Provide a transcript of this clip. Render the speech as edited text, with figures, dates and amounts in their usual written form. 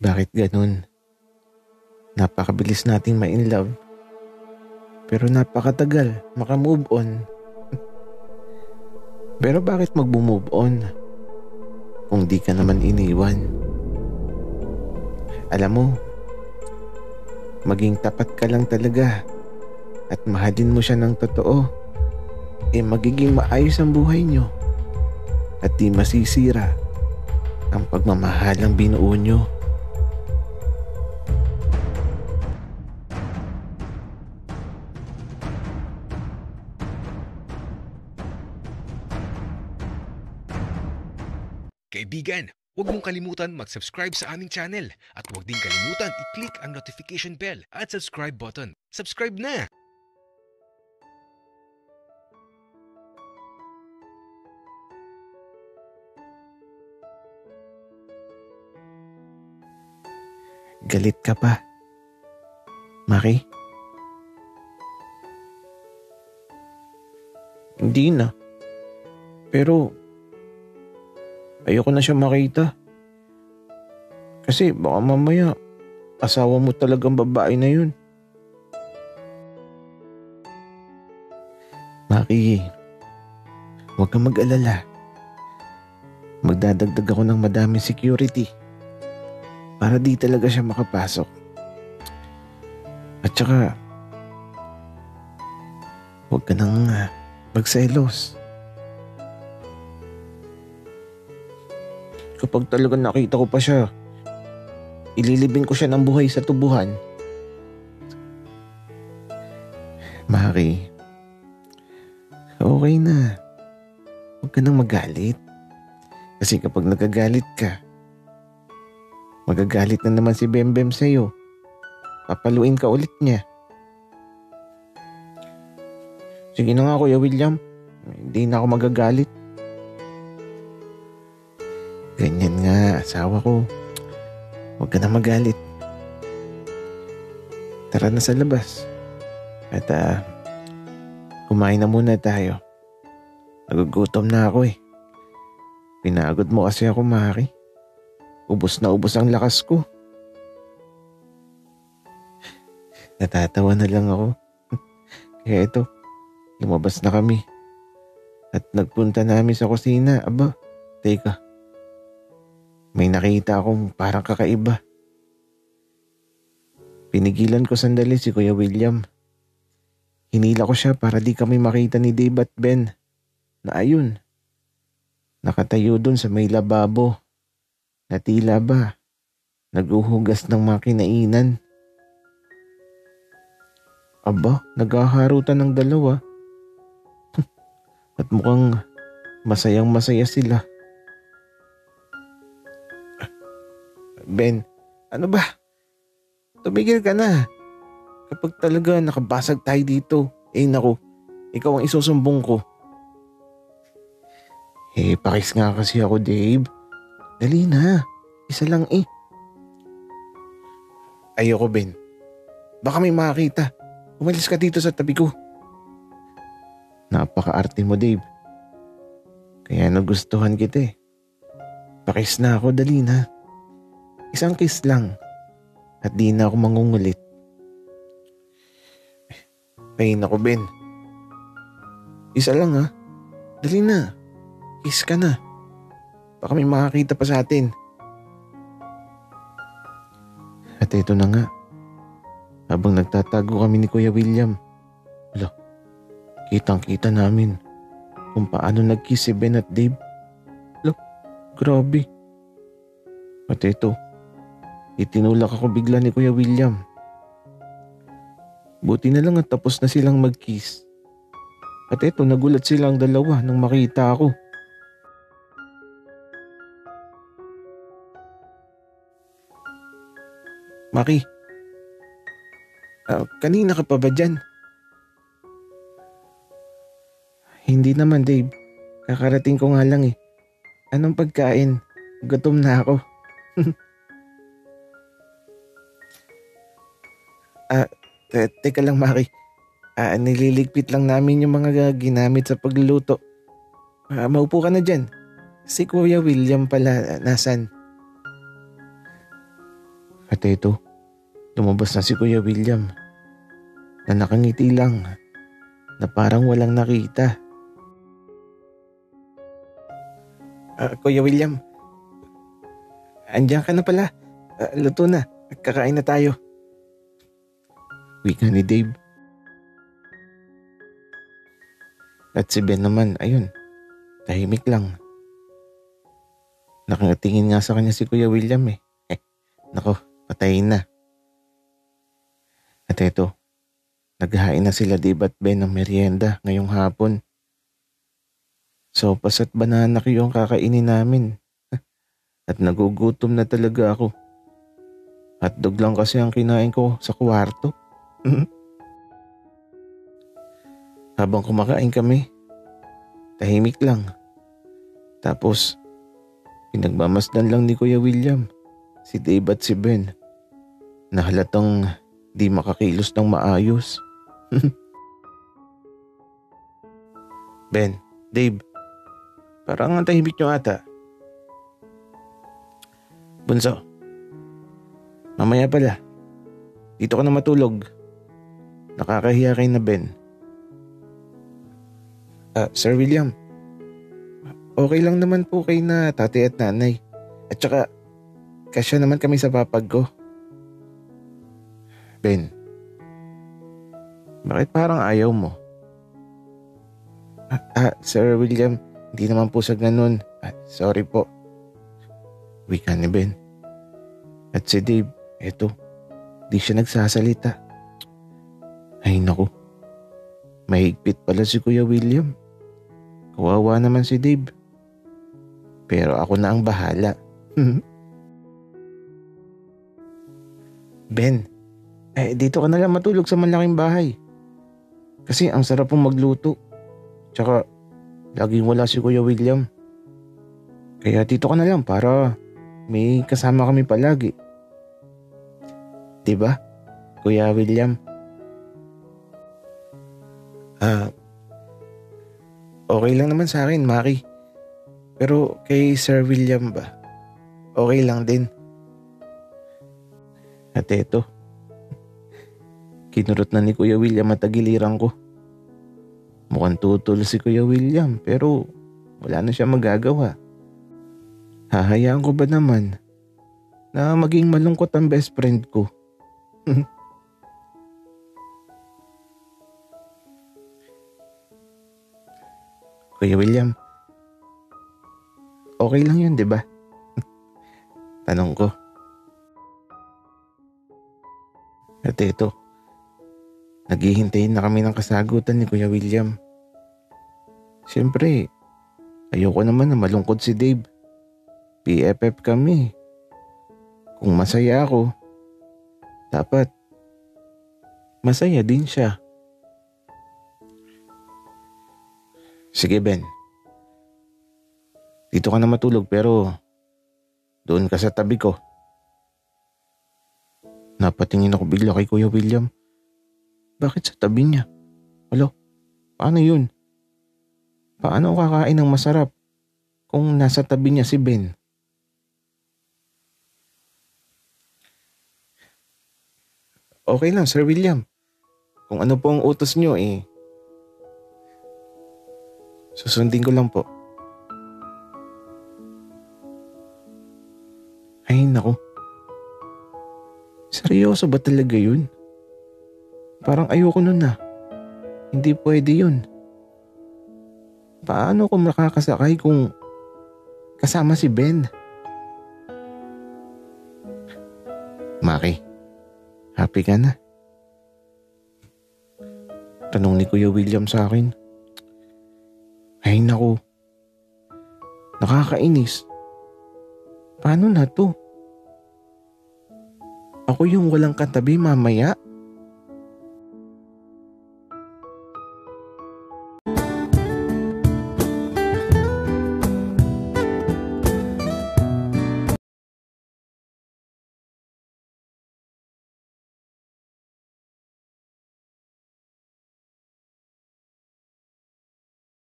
Bakit ganun? Napakabilis nating ma-inlove. Pero napakatagal maka-move on. Pero bakit mag-move on kung di ka naman iniwan? Alam mo, maging tapat ka lang talaga at mahalin mo siya ng totoo, magiging maayos ang buhay nyo at di masisira ang pagmamahalang binuo nyo. Kaibigan, huwag mong kalimutan mag-subscribe sa aming channel at huwag din kalimutan i-click ang notification bell at subscribe button. Subscribe na! Galit ka pa, Maki? Hindi na. Pero ayoko na siya makita. Kasi baka mamaya asawa mo talagang babae na yun. Maki, huwag kang mag-alala. Magdadagdag ako ng madaming security para di talaga siya makapasok. At saka, huwag ka nang magselos. Kapag talagang nakita ko pa siya, ililibing ko siya ng buhay sa tubuhan. Maki, okay na. Huwag ka nang magalit. Kasi kapag nagagalit ka, magagalit na naman si Bembem sa'yo. Papaluin ka ulit niya. Sige na nga, Kuya William. Hindi na ako magagalit. Ganyan nga, asawa ko. Huwag ka na magalit. Tara na sa labas. At kumain na muna tayo. Nagugutom na ako eh. Pinagod mo kasi ako, Maki. Ubos na ubos ang lakas ko. Natatawa na lang ako. Kaya ito, lumabas na kami. At nagpunta namin sa kusina. Aba, teka. May nakita akong parang kakaiba. Pinigilan ko sandali si Kuya William. Hinila ko siya para di kami makita ni Dave at Ben. Na ayun, nakatayo dun sa may lababo. Na tila ba, naguhugas ng mga kinainan. Aba, naghaharutan ng dalawa. At mukhang masayang masaya sila. Ben, ano ba? Tumigil ka na. Kapag talaga nakabasag tayo dito, naku, ikaw ang isusumbong ko. Pakis nga kasi ako, Dave. Dali na. Isa lang eh. Ayoko, Ben. Baka may makakita. Umalis ka dito sa tabi ko. Napaka-arte mo, Dave. Kaya nagustuhan kita eh. Pakis na ako, dali na. Isang kiss lang. At di na ako mangungulit. Ay, naku, Ben. Isa lang ha. Dali na. Kiss ka na. Baka may makakita pa sa atin. At ito na nga. Habang nagtatago kami ni Kuya William. Wala. Kitang-kita namin kung paano nag-kiss si Ben at Dave. Wala. Grabe. At ito. Itinulak ako bigla ni Kuya William. Buti na lang at tapos na silang mag-kiss. At ito, nagulat silang dalawa nang makita ako. Maki, kanina ka pa ba dyan? Hindi naman, Dave. Kakarating ko nga lang eh. Anong pagkain? Gutom na ako. Teka lang, Maki. Nililigpit lang namin yung mga ginamit sa pagluluto. Maupo ka na dyan. Si Kuya William pala, nasan? At eto, lumabas na si Kuya William na nakangiti lang na parang walang nakita. Kuya William, andiyan ka na pala. Luto na, kakain na tayo. Wika ni Dave. At si Ben naman, ayun, tahimik lang. Nakatingin nga sa kanya si Kuya William eh. Nako, patayin na. At eto, naghahain na sila Dave at Ben ng merienda ngayong hapon. Sopas at banana yung kakainin namin. At nagugutom na talaga ako. Hotdog lang kasi ang kinain ko sa kwarto. Habang kumakain kami, tahimik lang. Tapos, pinagmamasdan lang ni Kuya William, si Dave at si Ben, na halatang di makakilos ng maayos. Ben, Dave, parang ang tahimik nyo ata. Bunso, mamaya pala, dito ka na matulog. Nakakahiya kay na Ben. Sir William, okay lang naman po kay na tatay at nanay. At saka, kasya naman kami sa papag ko. Ben, bakit parang ayaw mo? Sir William, hindi naman po sa ganun. Sorry po. Wika ni Ben. At si Dave, eto, di siya nagsasalita. Ay naku, mahigpit pala si Kuya William. Kawawa naman si Dave. Pero ako na ang bahala. Ben, dito ka na lang matulog sa malaking bahay. Kasi ang sarap pong magluto. Tsaka, laging wala si Kuya William. Kaya dito ka na lang para may kasama kami palagi. Diba, Kuya William? Okay lang naman sa akin, Maki. Pero kay Sir William ba? Okay lang din. At eto, kinurot na ni Kuya William at tagiliran ko. Mukhang tutol si Kuya William pero wala na siya magagawa. Hahayaan ko ba naman na maging malungkot ang best friend ko? Kuya William, okay lang yun, di ba? Tanong ko. At ito, naghihintay na kami ng kasagutan ni Kuya William. Siyempre, ayoko naman na malungkot si Dave. PFF kami. Kung masaya ako, dapat masaya din siya. Sige Ben, dito ka na matulog pero doon ka sa tabi ko. Napatingin ako bigla kay Kuya William. Bakit sa tabi niya? Alo, paano yun? Paano kakain ng masarap kung nasa tabi niya si Ben? Okay lang Sir William. Kung ano po ang utos niyo susundin ko lang po. Ay naku. Seryoso ba talaga yun? Parang ayoko nun na. Hindi pwede yun. Paano ko makakasakay kung kasama si Ben? Maki, happy ka na? Tanong ni Kuya William sa akin. Ay naku, nakakainis. Paano na to? Ako yung walang katabi mamaya?